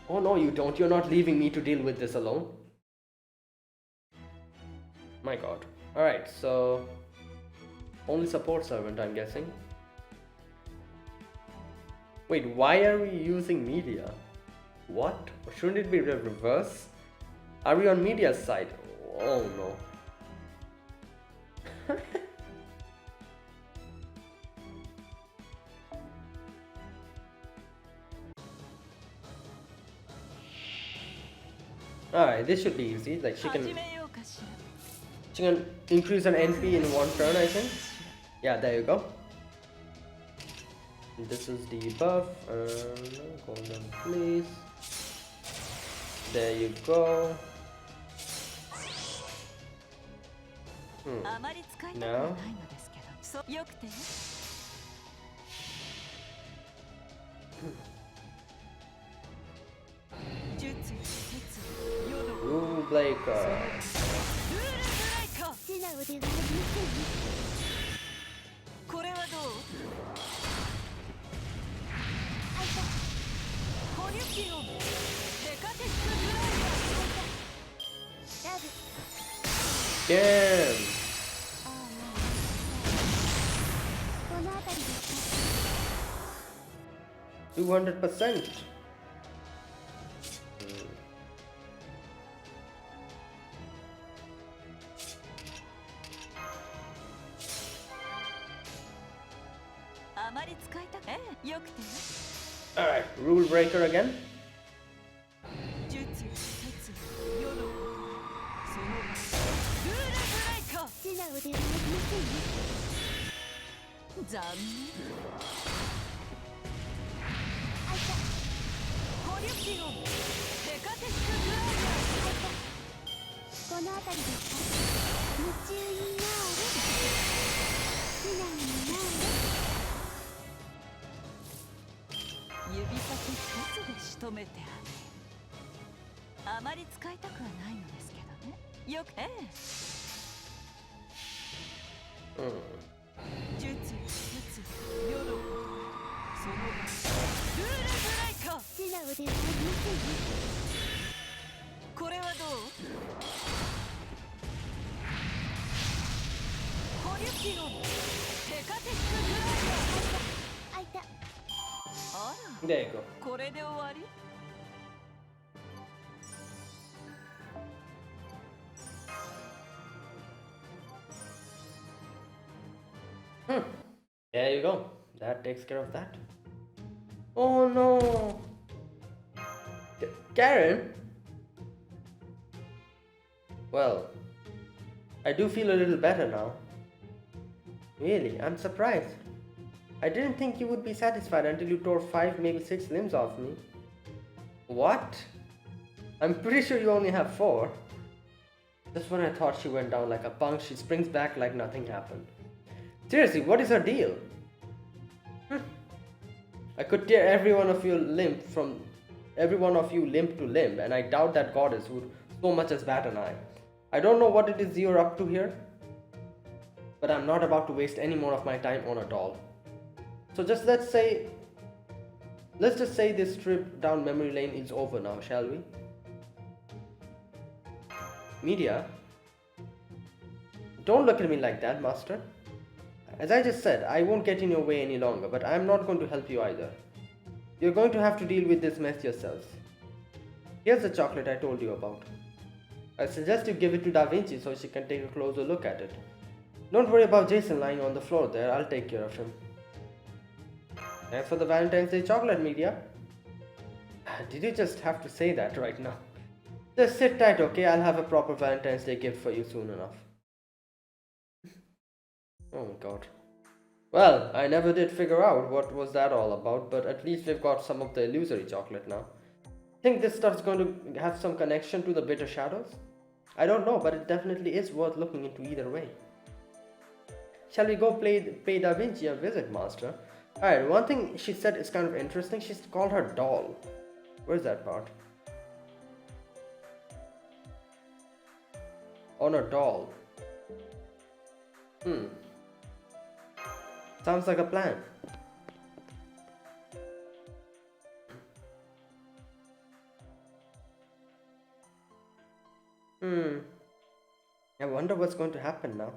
S1: Oh no, you don't. You're not leaving me to deal with this alone. My god. Alright, so... only support servant, I'm guessing. Wait, why are we using media? What? Shouldn't it be reverse? Are we on Media's side? Oh no. Alright, this should be easy. Like she can increase an NP in one turn, I think. Yeah, there you go. This is the buff. Golden, please. There you go. Now. Rule Breaker. Damn. 200%. Alright, Rule Breaker again. There you go. There you go. That takes care of that. Oh no! Karen? Well, I do feel a little better now. Really, I'm surprised. I didn't think you would be satisfied until you tore 5, maybe 6 limbs off me. What? I'm pretty sure you only have 4. Just when I thought she went down like a punk, she springs back like nothing happened. Seriously, what is her deal? I could tear every one of you limb to limb, and I doubt that goddess would so much as bat an eye. I don't know what it is you're up to here, but I'm not about to waste any more of my time on a doll. So just let's just say this trip down memory lane is over now, shall we? Media? Don't look at me like that, master. As I just said, I won't get in your way any longer, but I'm not going to help you either. You're going to have to deal with this mess yourselves. Here's the chocolate I told you about. I suggest you give it to Da Vinci so she can take a closer look at it. Don't worry about Jason lying on the floor there, I'll take care of him. Thanks for the Valentine's Day chocolate, Media. Did you just have to say that right now? Just sit tight, okay? I'll have a proper Valentine's Day gift for you soon enough. Oh my god. Well, I never did figure out what was that all about, but at least we've got some of the illusory chocolate now. Think this stuff's going to have some connection to the Bitter Shadows? I don't know, but it definitely is worth looking into either way. Shall we go pay Da Vinci a visit, Master? Alright, one thing she said is kind of interesting. She's called her doll. Where's that part? On a doll. Sounds like a plan. I wonder what's going to happen now.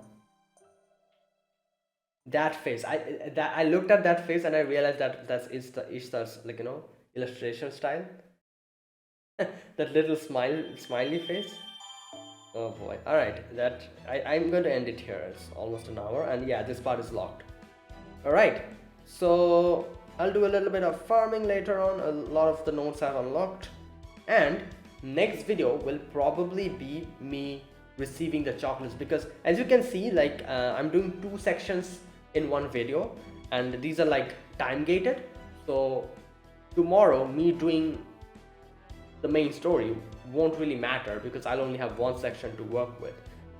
S1: That face. I looked at that face and I realized that that's Ishtar's, like, illustration style. That little smiley face. Oh boy. Alright, I'm going to end it here. It's almost an hour, and yeah, this part is locked. Alright, so I'll do a little bit of farming later on. A lot of the nodes I've unlocked, and next video will probably be me receiving the chocolates, because as you can see, like, I'm doing 2 sections in one video, and these are like time gated. So tomorrow me doing the main story won't really matter because I'll only have 1 section to work with.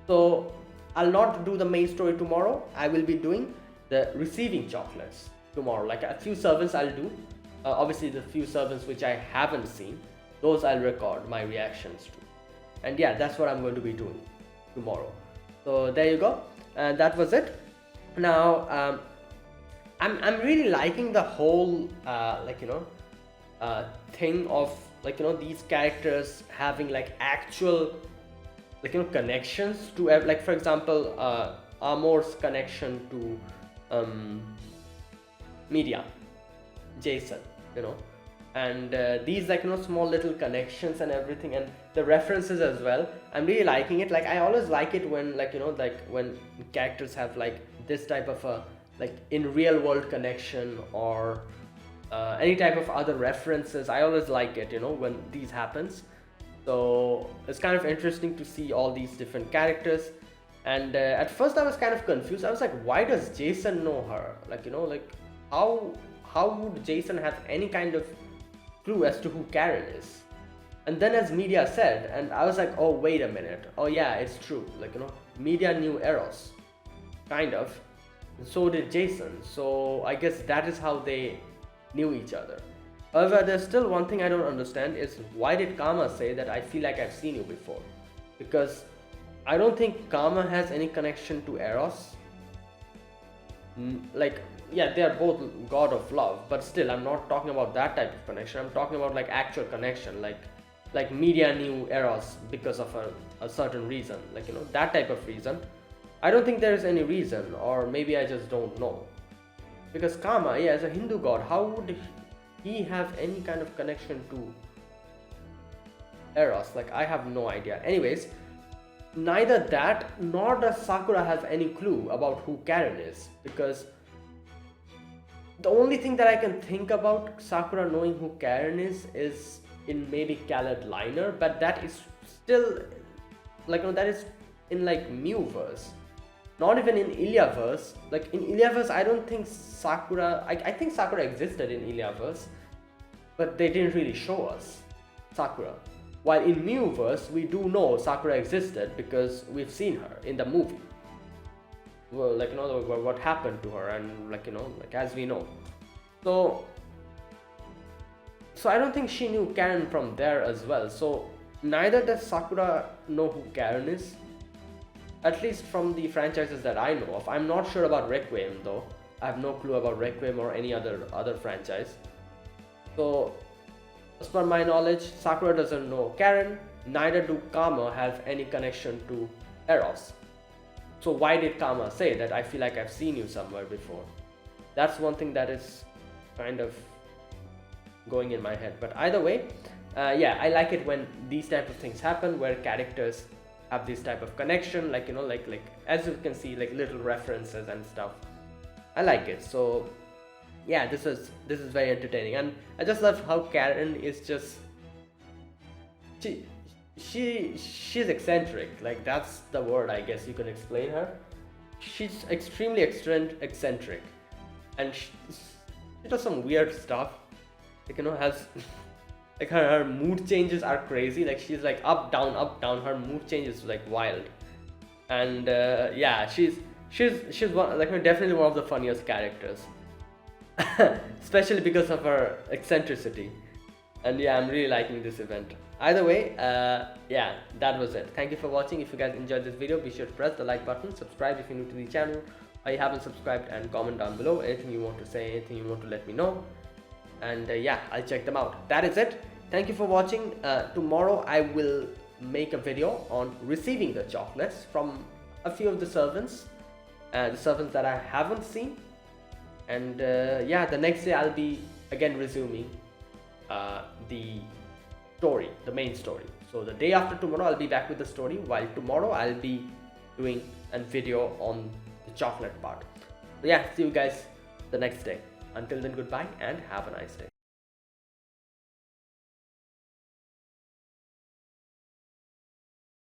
S1: So I'll not do the main story tomorrow. I will be doing the receiving chocolates tomorrow. Like a few servants I'll do. Obviously the few servants which I haven't seen, those I'll record my reactions to. And yeah, that's what I'm going to be doing tomorrow. So there you go. And that was it. Now I'm really liking the whole thing of, like, these characters having like actual, like, connections to, like, for example, Amor's connection to Media, Jason, and these, like, small little connections and everything, and the references as well. I'm really liking it. Like, I always like it when, like, like when characters have like this type of a, like, in real world connection, or any type of other references. I always like it, when these happens. So it's kind of interesting to see all these different characters. And at first I was kind of confused. I was like, why does Jason know her? Like, like, how would Jason have any kind of clue as to who Karen is? And then as Media said, and I was like, oh, wait a minute. Oh yeah, it's true. Like, Media knew Eros, kind of. And so did Jason. So I guess that is how they knew each other. However, there's still one thing I don't understand, is why did Kama say that I feel like I've seen you before? Because I don't think Kama has any connection to Eros. Like, yeah, they are both god of love, but still, I'm not talking about that type of connection. I'm talking about like actual connection, like Media knew Eros because of a certain reason, like, that type of reason. I don't think there is any reason, or maybe I just don't know. Because Kama, yeah, as a Hindu god, how would he have any kind of connection to Eros? Like, I have no idea. Anyways, neither that nor does Sakura have any clue about who Karen is, because the only thing that I can think about Sakura knowing who Karen is in maybe Khaled Liner, but that is still, like, that is in like Mewverse. Not even in Iliaverse. Like, in Iliaverse, I don't think Sakura, I think Sakura existed in Iliaverse, but they didn't really show us Sakura. While in Mewverse, we do know Sakura existed because we've seen her in the movie. Well, like, what happened to her, and like, like, as we know. So I don't think she knew Karen from there as well. So neither does Sakura know who Karen is. At least from the franchises that I know of. I'm not sure about Requiem though. I have no clue about Requiem or any other franchise. So as per my knowledge, Sakura doesn't know Karen, neither do Kama have any connection to Eros. So why did Kama say that I feel like I've seen you somewhere before? That's one thing that is kind of going in my head. But either way, yeah, I like it when these type of things happen, where characters have this type of connection, like, you know, like as you can see, like little references and stuff. I like it. So yeah, this is very entertaining, and I just love how Karen is just she she's eccentric. Like, that's the word, I guess you can explain her. She's extremely eccentric, and she does some weird stuff. Like, you know, has like her mood changes are crazy. Like, she's like up down up down. Her mood changes like wild, and yeah, she's one, like, definitely one of the funniest characters, especially because of her eccentricity. And yeah, I'm really liking this event. Either way, yeah, that was it. Thank you for watching. If you guys enjoyed this video, be sure to press the like button, subscribe if you're new to the channel or you haven't subscribed, and comment down below anything you want to say, anything you want to let me know. And yeah, I'll check them out. That is it. Thank you for watching. Tomorrow I will make a video on receiving the chocolates from a few of the servants that I haven't seen. And yeah, the next day I'll be again resuming the story, the main story. So the day after tomorrow I'll be back with the story, while tomorrow I'll be doing a video on the chocolate part. So yeah, see you guys the next day. Until then, goodbye and have a nice day.